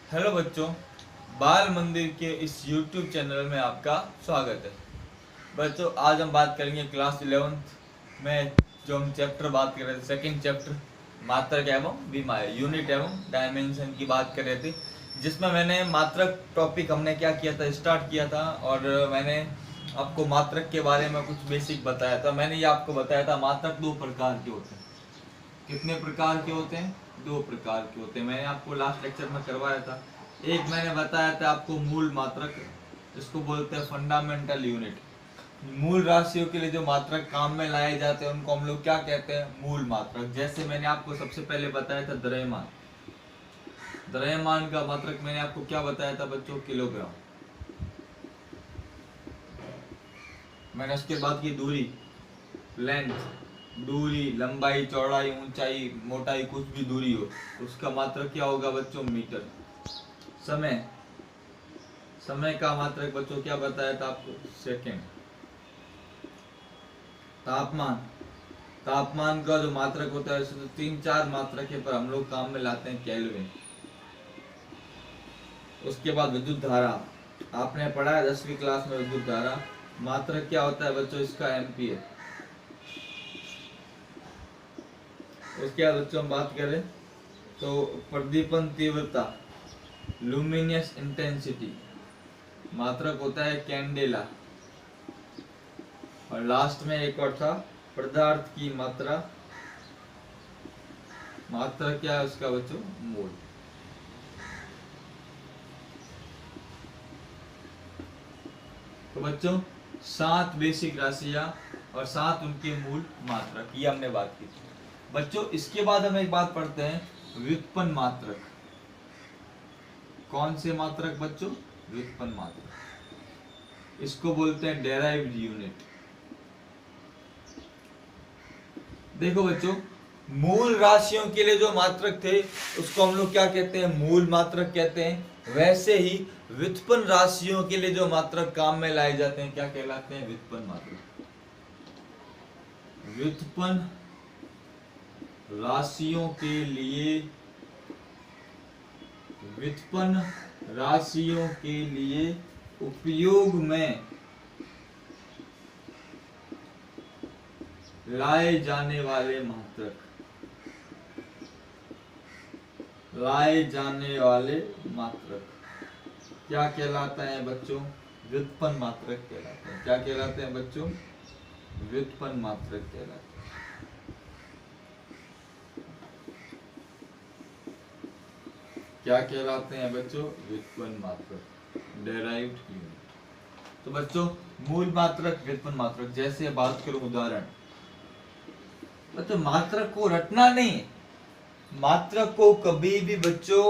Hello बच्चों, बाल मंदिर के इस YouTube चैनल में आपका स्वागत है। बच्चों, आज हम बात करेंगे क्लास 11th में जो हम चैप्टर बात कर रहे थे, सेकंड चैप्टर मात्रक एवं विमाएं, यूनिट एवं डायमेंशन की बात कर रहे थे, जिसमें मैंने मात्रक टॉपिक हमने क्या किया था, स्टार्ट किया था। और मैंने आपको मात्रक के बारे में कुछ बेसिक बताया था। मैंने ये आपको बताया था मात्रक दो प्रकार के होते हैं। कितने प्रकार के होते हैं? दो प्रकार के होते हैं। मैंने आपको लास्ट लेक्चर में करवाया था। एक मैंने बताया था आपको मूल मात्रक, इसको बोलते हैं फंडामेंटल यूनिट। मूल राशियों के लिए जो मात्रक काम में लाए जाते हैं उनको हम लोग क्या कहते हैं? मूल मात्रक। जैसे मैंने आपको सबसे पहले बताया था द्रव्यमान। द्रव्यमान का मात्रक मैंने आपको क्या बताया था बच्चों? किलोग्राम। मैंने उसके बाद की दूरी, लेंथ, दूरी, लंबाई, चौड़ाई, ऊंचाई, मोटाई, कुछ भी दूरी हो उसका मात्रक क्या होगा बच्चों? मीटर। समय, समय का मात्रक बच्चों क्या बताया था आपको? सेकेंड। तापमान, तापमान का जो मात्रक होता है उसमें तो तीन चार मात्रक है, पर हम लोग काम में लाते हैं केल्विन। उसके बाद विद्युत धारा, आपने पढ़ा है 10वीं क्लास में विद्युत धारा, मात्रक क्या होता है बच्चों? इसका एम्पियर। उसके बाद बच्चों हम बात करें तो प्रदीपन तीव्रता, लुमिनियस इंटेंसिटी, मात्रक होता है कैंडेला। और लास्ट में एक और था पदार्थ की मात्रा, मात्रा क्या है उसका बच्चों? मोल। तो बच्चों, 7 बेसिक राशियां और 7 उनके मूल मात्रक, ये हमने बात की थी। बच्चों, इसके बाद हम एक बात पढ़ते हैं, व्युत्पन्न मात्रक। कौन से मात्रक बच्चों? व्युत्पन्न मात्रक। इसको बोलते हैं डेराइव्ड यूनिट। देखो बच्चों, मूल राशियों के लिए जो मात्रक थे उसको हम लोग क्या कहते हैं? मूल मात्रक कहते हैं। वैसे ही व्युत्पन्न राशियों के लिए जो मात्रक काम में लाए जाते हैं क्या कहलाते हैं? व्युत्पन्न मात्रक। व्युत्पन्न राशियों के लिए, व्युत्पन्न राशियों के लिए उपयोग में लाए जाने वाले मात्रक, लाए जाने वाले मात्रक क्या कहलाता है बच्चों? व्युत्पन्न मात्रक कहलाते हैं। क्या कहलाते हैं बच्चों? व्युत्पन्न मात्रक कहलाते हैं। क्या कहलाते हैं बच्चों? व्युत्पन्न मात्रक, डेराइव्ड यूनिट। तो बच्चों, मूल मात्रक, व्युत्पन्न मात्रक। जैसे बात करूं उदाहरण, बच्चों मात्रक को रटना नहीं है, मात्रक को कभी भी बच्चों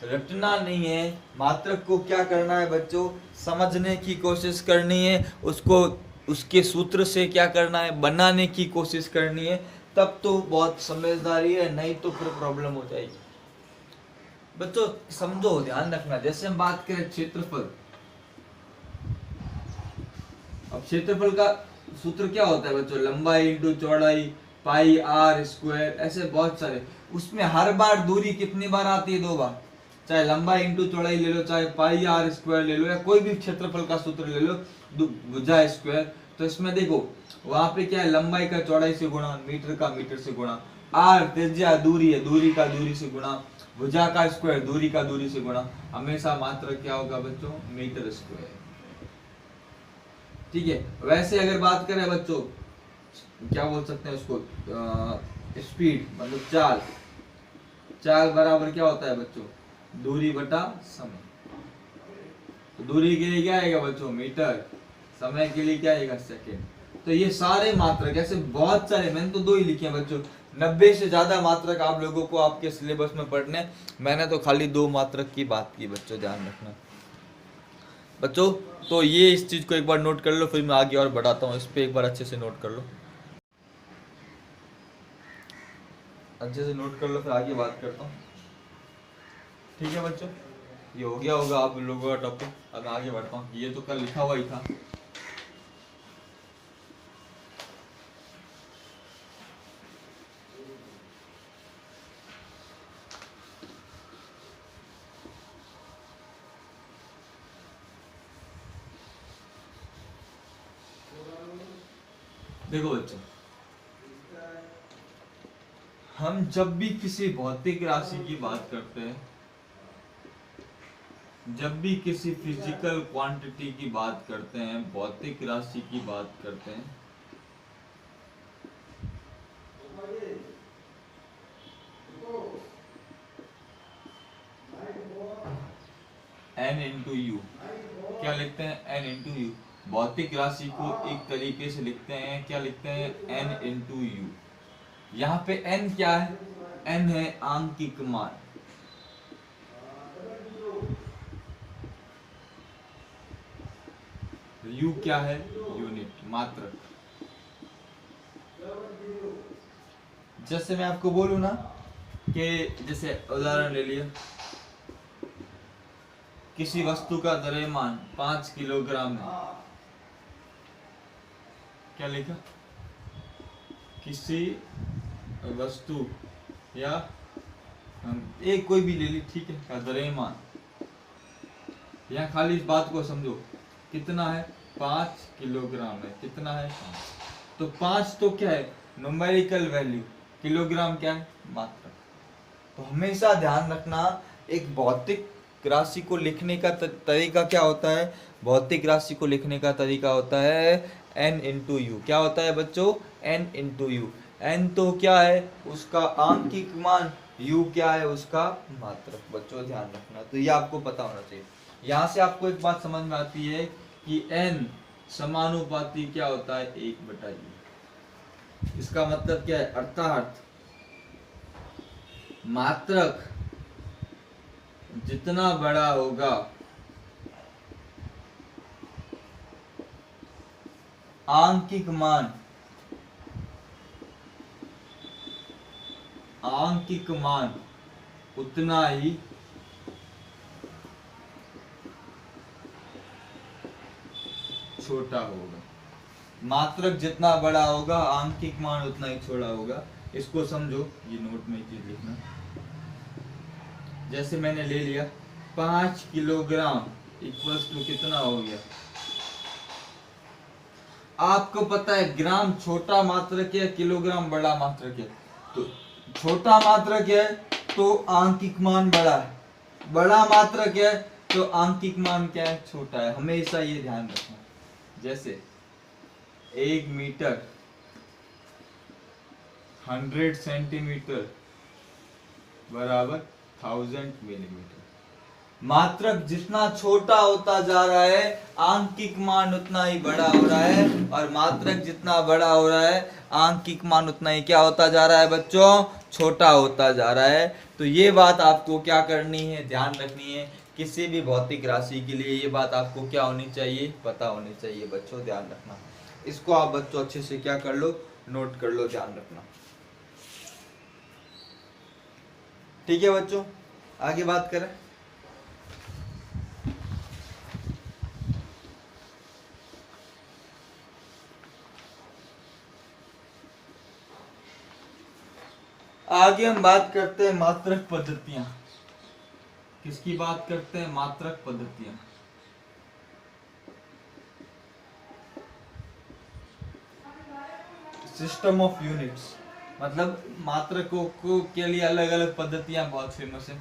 रटना नहीं है। मात्रक को क्या करना है बच्चों? समझने की कोशिश करनी है, उसको उसके सूत्र से क्या करना है? बनाने की कोशिश करनी है। तब तो बहुत समझदारी है, नहीं तो फिर प्रॉब्लम हो जाएगी। बच्चों समझो, ध्यान रखना। जैसे हम बात करें क्षेत्रफल, अब क्षेत्रफल का सूत्र क्या होता है बच्चों? लंबाई इंटू चौड़ाई, पाई आर स्क्वायर, ऐसे बहुत सारे। उसमें हर बार दूरी कितनी बार आती है? 2 बार। चाहे लंबाई इंटू चौड़ाई ले लो, चाहे पाई आर स्क्वायर ले लो, या कोई भी क्षेत्रफल का सूत्र ले लो, भुजा स्क्वायर। तो इसमें देखो, वहां पे क्या है? लंबाई का चौड़ाई से गुणा, मीटर का मीटर से गुणा, आर त्रिज्या दूरी है, दूरी का दूरी से गुणा, भुजा का स्क्वायर दूरी का दूरी से गुणा। हमेशा मात्र क्या होगा बच्चों? Metre square. ठीक है। वैसे अगर बात करें बच्चों, क्या बोल सकते हैं उसको? स्पीड, मतलब चाल। चाल बराबर क्या होता है बच्चों? दूरी बटा समय। तो दूरी के लिए क्या आएगा बच्चों? मीटर। समय के लिए क्या आएगा? सेकेंड। तो ये सारे मात्रक, ऐसे बहुत सारे, मैंने तो 2 ही लिखे हैं बच्चों। 90 से ज्यादा मात्रक आप लोगों को आपके सिलेबस में पढ़ने, मैंने तो खाली 2 मात्रक की बात की बच्चों, ध्यान रखना बच्चों। तो ये इस चीज को एक बार नोट कर लो, फिर मैं आगे और बढ़ाता हूँ। इस पे एक बार अच्छे से नोट कर लो, अच्छे से नोट कर लो, फिर आगे बात करता हूँ। ठीक है बच्चों, ये हो गया होगा आप लोगों का टॉपिक। अब मैं आगे बढ़ता हूँ। ये तो कल लिखा हुआ ही था। देखो बच्चों, हम जब भी किसी भौतिक राशि की बात करते हैं, जब भी किसी फिजिकल क्वांटिटी की बात करते हैं, भौतिक राशि की बात करते हैं, n इंटू यू, क्या लिखते हैं? n into you. भौतिक राशि को एक तरीके से लिखते हैं, क्या लिखते हैं? n into you. यहाँ पे n क्या है? n है आंकिक मान। u क्या है? यूनिट, मात्रक। जैसे मैं आपको बोलूं ना कि जैसे उदाहरण ले लिया, किसी वस्तु का द्रव्यमान 5 किलोग्राम है। क्या लिखा? किसी वस्तु या एक कोई भी ले ली, ठीक है, का द्रव्यमान, यहाँ खाली इस बात को समझो, कितना है? 5 किलोग्राम है। कितना है? 5। तो 5 तो क्या है? Numerical value. किलोग्राम क्या है? मात्रक। तो हमेशा ध्यान रखना, एक भौतिक राशि को लिखने का तरीका क्या होता है? भौतिक राशि को लिखने का तरीका होता है n इंटू यू। क्या होता है बच्चों? n into you. n तो क्या है? उसका आंकिक मान। u क्या है? उसका मात्रक। बच्चों ध्यान रखना, तो ये आपको पता होना चाहिए। यहाँ से आपको एक बात समझ में आती है कि n समानुपाती क्या होता है? 1/u। इसका मतलब क्या है? अर्थात मात्रक जितना बड़ा होगा, आंकिक मान उतना ही छोटा होगा। मात्रक जितना बड़ा होगा, आंकिक मान उतना ही छोटा होगा। इसको समझो, ये नोट में चीज लिखना। जैसे मैंने ले लिया 5 किलोग्राम इक्वल्स टू कितना हो गया? आपको पता है ग्राम छोटा मात्रक है, किलोग्राम बड़ा मात्रक है। तो छोटा मात्रक है तो आंकिक मान बड़ा है, बड़ा मात्रक है तो आंकिक मान क्या है? छोटा है। हमेशा ये ध्यान रखना। जैसे 1 मीटर 100 सेंटीमीटर बराबर 1000 मिलीमीटर। मात्रक जितना छोटा होता जा रहा है, आंकिक मान उतना ही बड़ा हो रहा है, और मात्रक जितना बड़ा हो रहा है, आंकिक मान उतना ही क्या होता जा रहा है बच्चों? छोटा होता जा रहा है। तो ये बात आपको क्या करनी है? ध्यान रखनी है। किसी भी भौतिक राशि के लिए ये बात आपको क्या होनी चाहिए? पता होनी चाहिए बच्चों, ध्यान रखना। इसको आप बच्चों अच्छे से क्या कर लो? नोट कर लो, ध्यान रखना। ठीक है बच्चों, आगे बात करें। आगे हम बात करते हैं मात्रक पद्धतियां। किसकी बात करते हैं? मात्रक पद्धतियां। सिस्टम ऑफ यूनिट्स, मतलब मात्रकों को के लिए अलग अलग पद्धतियां बहुत फेमस है।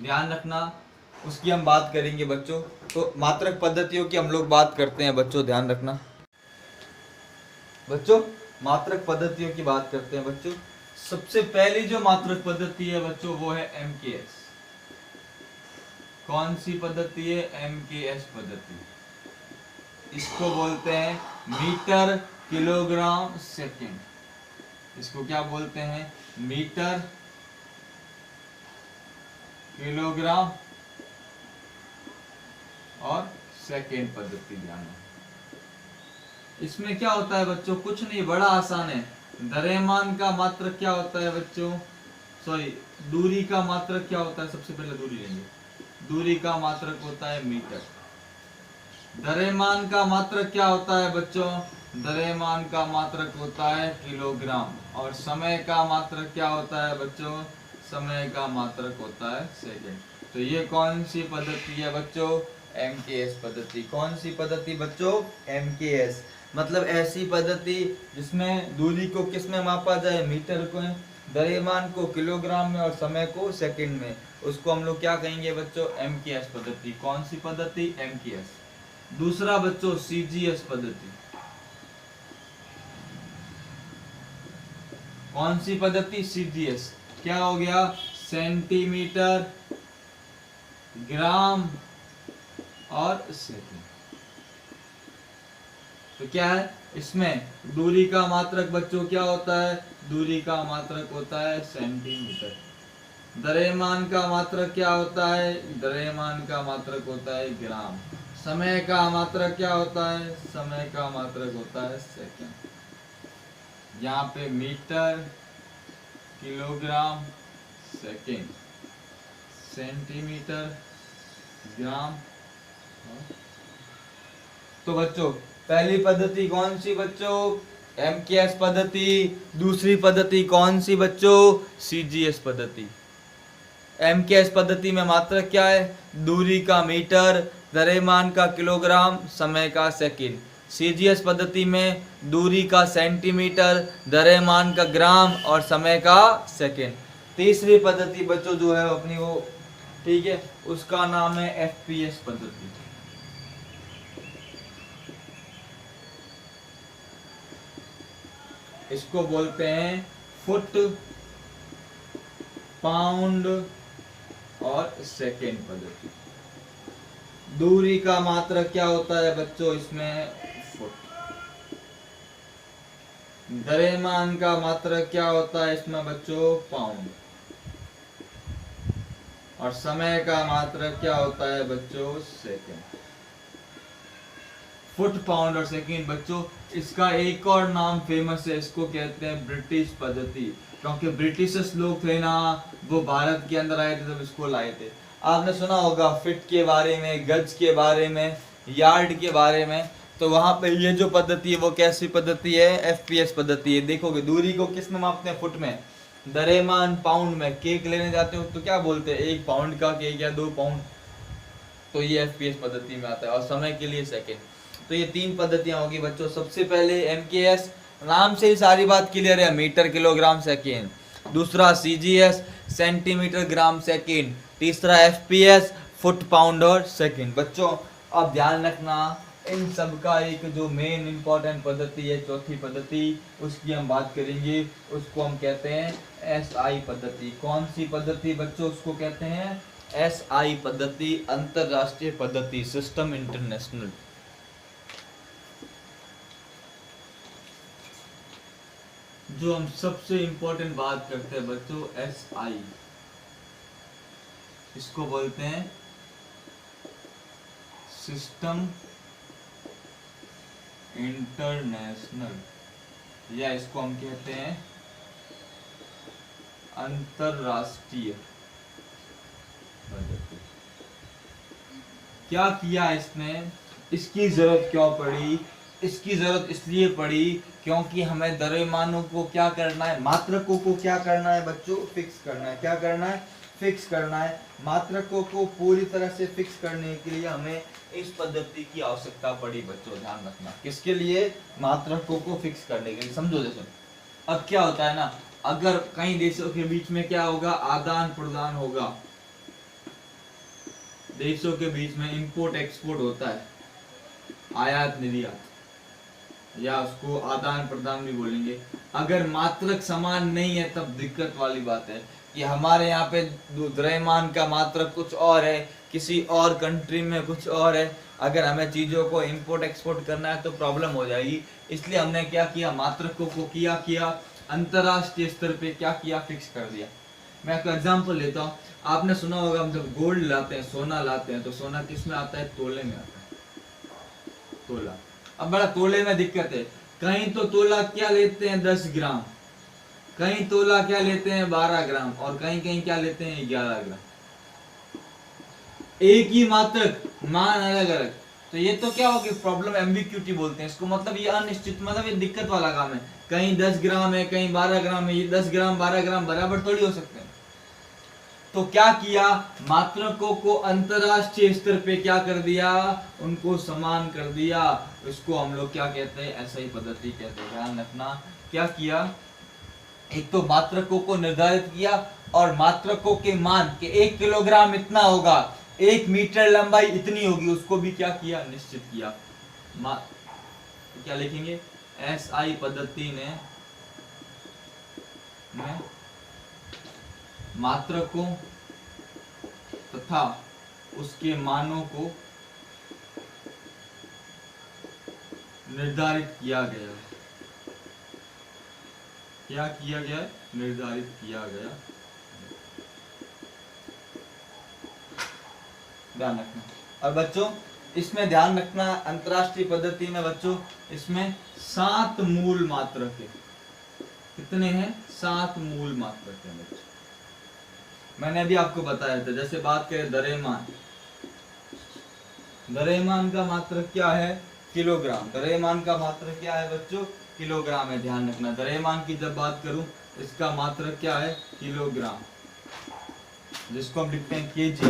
ध्यान रखना, उसकी हम बात करेंगे बच्चों। तो मात्रक पद्धतियों की हम लोग बात करते हैं बच्चों, ध्यान रखना। बच्चों मात्रक पद्धतियों की बात करते हैं बच्चों। सबसे पहली जो मात्रक पद्धति है बच्चों वो है MKS। कौन सी पद्धति है? MKS पद्धति। इसको बोलते हैं मीटर किलोग्राम सेकंड। इसको क्या बोलते हैं? मीटर किलोग्राम और सेकंड पद्धति। ध्यान में इसमें क्या होता है बच्चों? कुछ नहीं, बड़ा आसान है। द्रव्यमान का मात्रक क्या होता है बच्चों? सॉरी, दूरी का मात्रक क्या होता है? सबसे पहले दूरी लेंगे। दूरी का मात्रक होता है मीटर। द्रव्यमान का मात्रक क्या होता है बच्चों? द्रव्यमान का मात्रक होता है किलोग्राम। और समय का मात्रक क्या होता है बच्चों? समय का मात्रक होता है सेकंड। तो ये कौन सी पद्धति है बच्चों? MKS पद्धति। कौन सी पद्धति बच्चों? MKS। मतलब ऐसी पद्धति जिसमें दूरी को किस में मापा जाए, मीटर को, द्रव्यमान को किलोग्राम में और समय को सेकंड में, उसको हम लोग क्या कहेंगे बच्चों, MKS पद्धति। कौन सी पद्धति, MKS। दूसरा बच्चों CGS पद्धति। कौन सी पद्धति, CGS। क्या हो गया, सेंटीमीटर, ग्राम और सेकंड। तो क्या है, इसमें दूरी का मात्रक बच्चों क्या होता है, दूरी का मात्रक होता है सेंटीमीटर। द्रव्यमान का मात्रक क्या होता है, द्रव्यमान का मात्रक होता है ग्राम। समय का मात्रक क्या होता है, समय का मात्रक होता है सेकंड। यहाँ पे मीटर, किलोग्राम, सेकंड, सेंटीमीटर, ग्राम। तो बच्चों पहली पद्धति कौन सी बच्चों, MKS पद्धति। दूसरी पद्धति कौन सी बच्चों, CGS पद्धति। MKS पद्धति में मात्रक क्या है, दूरी का मीटर, द्रव्यमान का किलोग्राम, समय का सेकंड। CGS पद्धति में दूरी का सेंटीमीटर, द्रव्यमान का ग्राम और समय का सेकंड। तीसरी पद्धति बच्चों जो है अपनी वो, ठीक है, उसका नाम है FPS पद्धति। इसको बोलते हैं फुट, पाउंड और सेकेंड पद्धति। दूरी का मात्रक क्या होता है बच्चों, इसमें फुट। द्रव्यमान का मात्रक क्या होता है इसमें बच्चों, पाउंड। और समय का मात्रक क्या होता है बच्चों, सेकेंड। फुट, पाउंड और सेकेंड बच्चों, इसका एक और नाम फेमस है, इसको कहते हैं ब्रिटिश पद्धति। क्योंकि ब्रिटिशर्स लोग थे ना, वो भारत के अंदर आए थे तब इसको लाए थे। आपने सुना होगा फिट के बारे में, गज के बारे में, यार्ड के बारे में। तो वहां पे ये जो पद्धति है वो कैसी पद्धति है, FPS पद्धति है। देखोगे दूरी को किस में मापते हैं, फुट में। द्रव्यमान पाउंड में। केक लेने जाते हो तो क्या बोलते हैं, 1 पाउंड का केक या 2 पाउंड। तो ये FPS पद्धति में आता है। और समय के लिए सेकेंड। तो ये 3 पद्धतियां होगी बच्चों। सबसे पहले MKS, नाम से ही सारी बात क्लियर है, मीटर, किलोग्राम, सेकेंड। दूसरा CGS, सेंटीमीटर, ग्राम, सेकेंड। तीसरा FPS, फुट, पाउंड और सेकेंड। बच्चों अब ध्यान रखना, इन सब का एक जो मेन इंपॉर्टेंट पद्धति है, चौथी पद्धति, उसकी हम बात करेंगे। उसको हम कहते हैं SI पद्धति। कौन सी पद्धति बच्चों, उसको कहते हैं SI पद्धति, अंतरराष्ट्रीय पद्धति, सिस्टम इंटरनेशनल। जो हम सबसे इंपॉर्टेंट बात करते हैं बच्चों, SI, इसको बोलते हैं सिस्टम इंटरनेशनल, या इसको हम कहते हैं अंतरराष्ट्रीय पद्धति। क्या किया इसने, इसकी जरूरत क्यों पड़ी, इसकी जरूरत इसलिए पड़ी क्योंकि हमें द्रव्यमानों को क्या करना है, मात्रकों को क्या करना है बच्चों, फिक्स करना है। क्या करना है, फिक्स करना है। मात्रकों को पूरी तरह से फिक्स करने के लिए हमें इस पद्धति की आवश्यकता पड़ी बच्चों। ध्यान रखना, किसके लिए, मात्रकों को फिक्स करने के लिए। समझो जैसे अब क्या होता है ना, अगर कई देशों के बीच में क्या होगा, आदान प्रदान होगा। देशों के बीच में इंपोर्ट एक्सपोर्ट होता है, आयात निर्यात, या उसको आदान प्रदान भी बोलेंगे। अगर मात्रक समान नहीं है तब दिक्कत वाली बात है कि हमारे यहाँ पे द्रव्यमान का मात्रक कुछ और है, किसी और कंट्री में कुछ और है। अगर हमें चीजों को इंपोर्ट एक्सपोर्ट करना है तो प्रॉब्लम हो जाएगी। इसलिए हमने क्या किया, मात्रकों को किया अंतरराष्ट्रीय स्तर पे क्या किया, फिक्स कर दिया। मैं आपको एग्जांपल लेता हूँ। आपने सुना होगा हम जब गोल्ड लाते हैं, सोना लाते हैं, तो सोना किस में आता है, तोले में आता है, तोला। अब बड़ा तोले में दिक्कत है, कहीं तो तोला क्या लेते हैं 10 ग्राम, कहीं तोला क्या लेते हैं 12 ग्राम, और कहीं कहीं क्या लेते हैं 11 ग्राम। एक ही मात्रक, मान अलग अलग। तो ये तो क्या होगी, प्रॉब्लम, एम्बिग्यूटी बोलते हैं इसको। मतलब ये अनिश्चित, मतलब ये दिक्कत वाला काम है। कहीं 10 ग्राम है, कहीं 12 ग्राम है। ये 10 ग्राम 12 ग्राम बराबर थोड़ी हो सकते हैं। तो क्या किया, मात्रकों को अंतरराष्ट्रीय स्तर पे क्या कर दिया, उनको समान कर दिया। इसको हम लोग क्या कहते हैं, एसआई पद्धति कहते हैं। ध्यान रखना, क्या किया, एक तो मात्रकों को निर्धारित किया और मात्रकों के मान के 1 किलोग्राम इतना होगा, 1 मीटर लंबाई इतनी होगी, उसको भी क्या किया, निश्चित किया। क्या लिखेंगे, एसआई पद्धति ने मात्रकों तथा उसके मानों को निर्धारित किया गया। क्या किया गया, निर्धारित किया गया। ध्यान रखना। और बच्चों इसमें ध्यान रखना, अंतरराष्ट्रीय पद्धति में बच्चों इसमें 7 मूल मात्रक है। कितने हैं, 7 मूल मात्रक हैं बच्चों। मैंने अभी आपको बताया था, जैसे बात करें द्रव्यमान, द्रव्यमान का मात्रक क्या है, किलोग्राम। द्रव्यमान का मात्रक क्या है बच्चों, किलोग्राम है। ध्यान रखना, द्रव्यमान की जब बात करूं, इसका मात्रक क्या है, किलोग्राम, जिसको हम लिखते हैं केजी।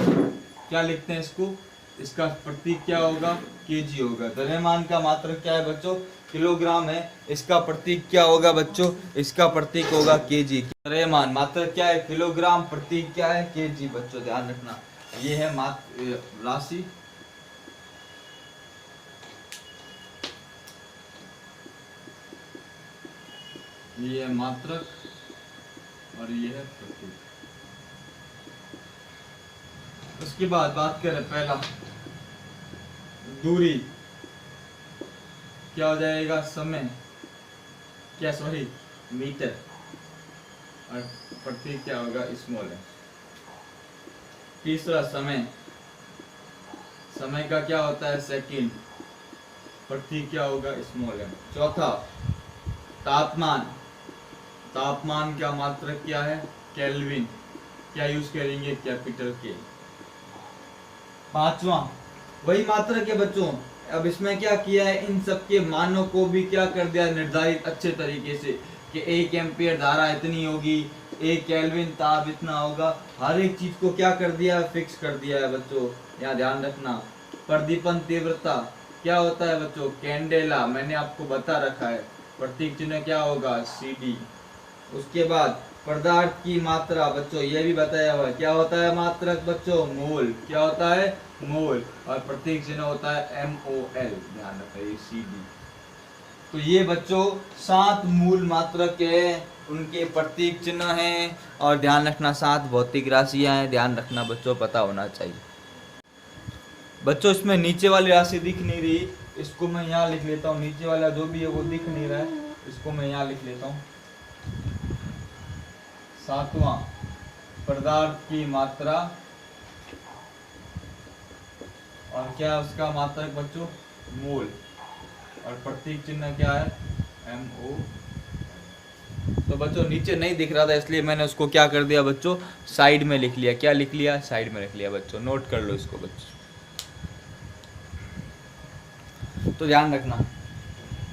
क्या लिखते हैं इसको, इसका प्रतीक क्या होगा, केजी होगा। द्रव्यमान का मात्रक क्या है बच्चों, किलोग्राम है। इसका प्रतीक क्या होगा बच्चों, इसका प्रतीक होगा केजी। द्रव्यमान मात्रक क्या है, किलोग्राम, प्रतीक क्या है, केजी। बच्चों ध्यान रखना, ये है राशि, ये है मात्रक और ये है प्रतीक। उसके बाद बात करें पहला, दूरी, क्या हो जाएगा, समय, क्या सॉरी मीटर, और प्रतीक क्या होगा, स्मॉल है। तीसरा समय, समय का क्या होता है, सेकंड, प्रतीक क्या होगा, स्मॉल है। चौथा तापमान, तापमान का मात्रक क्या है, केल्विन, क्या यूज करेंगे, कैपिटल के। पांचवा वही मात्रक है बच्चों, अब इसमें क्या किया है, इन सब के मानों को भी क्या कर दिया, निर्धारित अच्छे तरीके से, कि 1 एम्पियर धारा इतनी होगी, 1 केल्विन ताप इतना होगा। हर एक चीज को क्या कर दिया, फिक्स कर दिया है बच्चों। यहाँ ध्यान रखना, प्रदीपन तीव्रता क्या होता है बच्चों, कैंडेला, मैंने आपको बता रखा है, प्रतीक चिन्ह क्या होगा, CD। उसके बाद पदार्थ की मात्रा बच्चों, ये भी बताया हुआ है, क्या होता है मात्रक बच्चों, मोल, क्या होता है, मोल, और प्रतीक चिन्ह होता है MOL। ध्यान रखिए, CD। तो ये बच्चों 7 मूल मात्रक है, उनके प्रतीक चिन्ह हैं, और ध्यान रखना 7 भौतिक राशियां हैं। ध्यान रखना बच्चों, पता होना चाहिए। बच्चों इसमें नीचे वाली राशि दिख नहीं रही, इसको मैं यहाँ लिख लेता हूँ, नीचे वाला जो भी है वो दिख नहीं रहा है, इसको मैं यहाँ लिख लेता हूँ। 7वां पदार्थ की मात्रा, और क्या उसका मात्रक बच्चों, मोल, और प्रतीक चिन्ह क्या है, MO। तो बच्चों नीचे नहीं दिख रहा था, इसलिए मैंने उसको क्या कर दिया बच्चों, साइड में लिख लिया। क्या लिख लिया, साइड में लिख लिया बच्चों, नोट कर लो इसको बच्चों। तो ध्यान रखना,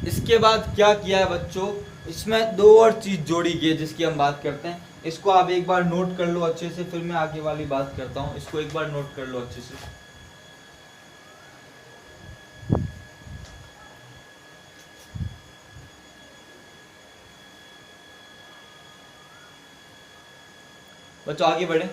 इसके बाद क्या किया है बच्चों, इसमें 2 और चीज जोड़ी गई है जिसकी हम बात करते हैं। इसको आप एक बार नोट कर लो अच्छे से, फिर मैं आगे वाली बात करता हूँ। इसको एक बार नोट कर लो अच्छे से। बच्चों आगे बढ़े।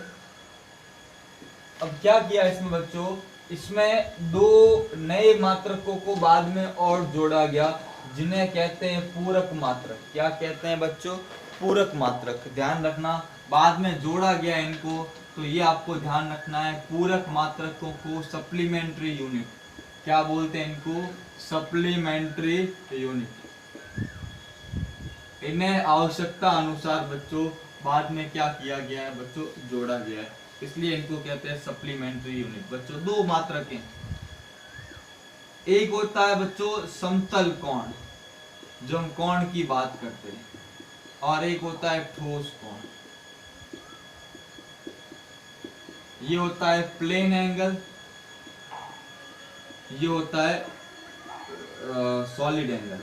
अब क्या किया इसमें बच्चों, इसमें 2 नए मात्रकों को बाद में और जोड़ा गया, जिन्हें कहते हैं पूरक मात्रक। क्या कहते हैं बच्चों, पूरक मात्रक। ध्यान रखना, बाद में जोड़ा गया इनको, तो ये आपको ध्यान रखना है। पूरक मात्रकों को सप्लीमेंट्री यूनिट, क्या बोलते हैं इनको, सप्लीमेंट्री यूनिट। इन्हें आवश्यकता अनुसार बच्चों बाद में क्या किया गया है बच्चों, जोड़ा गया है, इसलिए इनको कहते हैं सप्लीमेंट्री यूनिट। बच्चों 2 मात्रक हैं, एक होता है बच्चों समतल कोण, जो हम कोण की बात करते हैं, और एक होता है ठोस कोण। ये होता है प्लेन एंगल, ये होता है सॉलिड एंगल।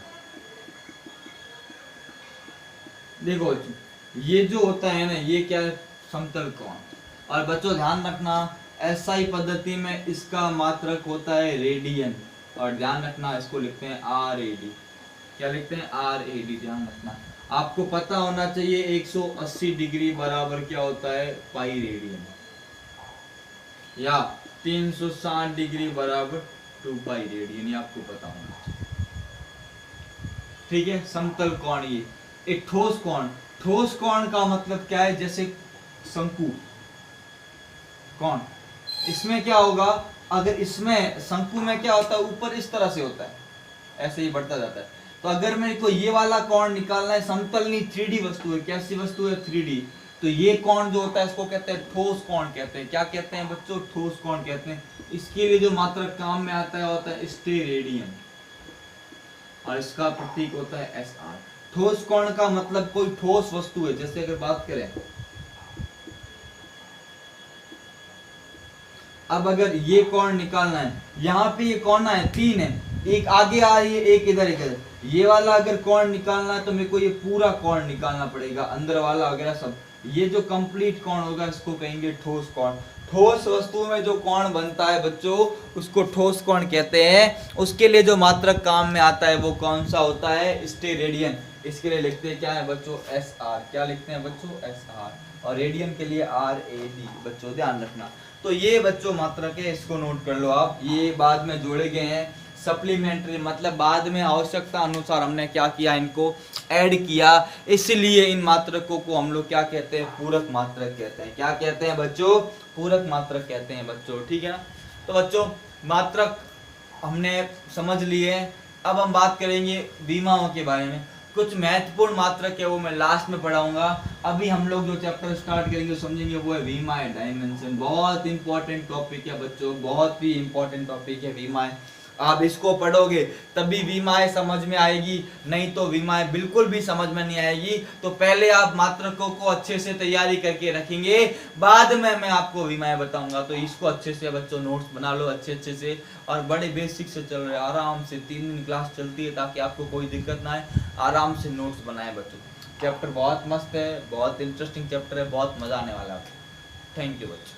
देखो ये जो होता है ना, ये क्या है, समतल कोण, और बच्चों ध्यान रखना एसआई पद्धति में इसका मात्रक होता है रेडियन, और ध्यान रखना इसको लिखते हैं RAD। क्या लिखते हैं? RAD। ध्यान रखना, आपको पता होना चाहिए 180 डिग्री बराबर क्या होता है? पाई रेडियन, या 360 डिग्री बराबर 2 पाई रेडियन, ये आपको पता होना चाहिए। ठीक है, समतल कोण ये एक ठोस कोण। ठोस कोण का मतलब क्या है? जैसे शंकु कोण, इसमें क्या होगा? अगर इसमें शंकु में क्या होता है? ऊपर इस तरह से होता है, ऐसे ही बढ़ता जाता है। तो अगर मेरे को ये वाला कोण निकालना है, समतल नहीं 3D वस्तु है। कैसी वस्तु है? 3D। तो ये कोण जो होता है इसको कहते हैं ठोस कोण कहते हैं। क्या कहते हैं बच्चों? ठोस कोण कहते हैं। इसके लिए जो मात्रक काम में आता है होता है स्टेरेडियन, और इसका प्रतीक होता है SR। ठोस कोण का मतलब कोई ठोस वस्तु है। जैसे अगर बात करें, अब अगर ये कोण निकालना है, यहाँ पे ये कोण है 3 है, एक आगे आ रही है, एक इधर एक इधर। ये वाला अगर कोण निकालना है तो मेरे को ये पूरा कोण निकालना पड़ेगा, अंदर वाला वगैरह सब। ये जो कंप्लीट कोण होगा इसको कहेंगे ठोस कोण। ठोस वस्तु में जो कोण बनता है बच्चों उसको ठोस कोण कहते हैं। उसके लिए जो मात्रक काम में आता है वो कौन सा होता है? स्टेरेडियन। इसके लिए लिखते हैं क्या है बच्चों? SR। क्या लिखते हैं बच्चों? SR। और रेडियन के लिए RAD। बच्चों ध्यान रखना। तो ये बच्चों मात्रक है, इसको नोट कर लो आप। ये बाद में जोड़े गए हैं, सप्लीमेंट्री मतलब बाद में आवश्यकता अनुसार हमने क्या किया? इनको ऐड किया। इसलिए इन मात्रकों को हम लोग क्या कहते हैं? पूरक मात्रक कहते हैं। क्या कहते हैं बच्चों? पूरक मात्रक कहते हैं बच्चों। ठीक है ना? तो बच्चों मात्रक हमने समझ लिए। अब हम बात करेंगे विमाओं के बारे में। कुछ महत्वपूर्ण मात्रक है वो मैं लास्ट में पढ़ाऊंगा। अभी हम लोग जो चैप्टर स्टार्ट करेंगे समझेंगे वो है विमाएं डायमेंशन। बहुत इंपॉर्टेंट टॉपिक है बच्चों, बहुत ही इंपॉर्टेंट टॉपिक है विमाएं। आप इसको पढ़ोगे तभी विमाएं समझ में आएगी, नहीं तो विमाएं बिल्कुल भी समझ में नहीं आएगी। तो पहले आप मात्रकों को अच्छे से तैयारी करके रखेंगे, बाद में मैं आपको विमाएं बताऊंगा। तो इसको अच्छे से बच्चों नोट्स बना लो अच्छे से, और बड़े बेसिक से चल रहे आराम से। 3 दिन क्लास चलती है ताकि आपको कोई दिक्कत ना आए। आराम से नोट्स बनाए बच्चों। चैप्टर बहुत मस्त है, बहुत इंटरेस्टिंग चैप्टर है, बहुत मजा आने वाला है। थैंक यू बच्चों।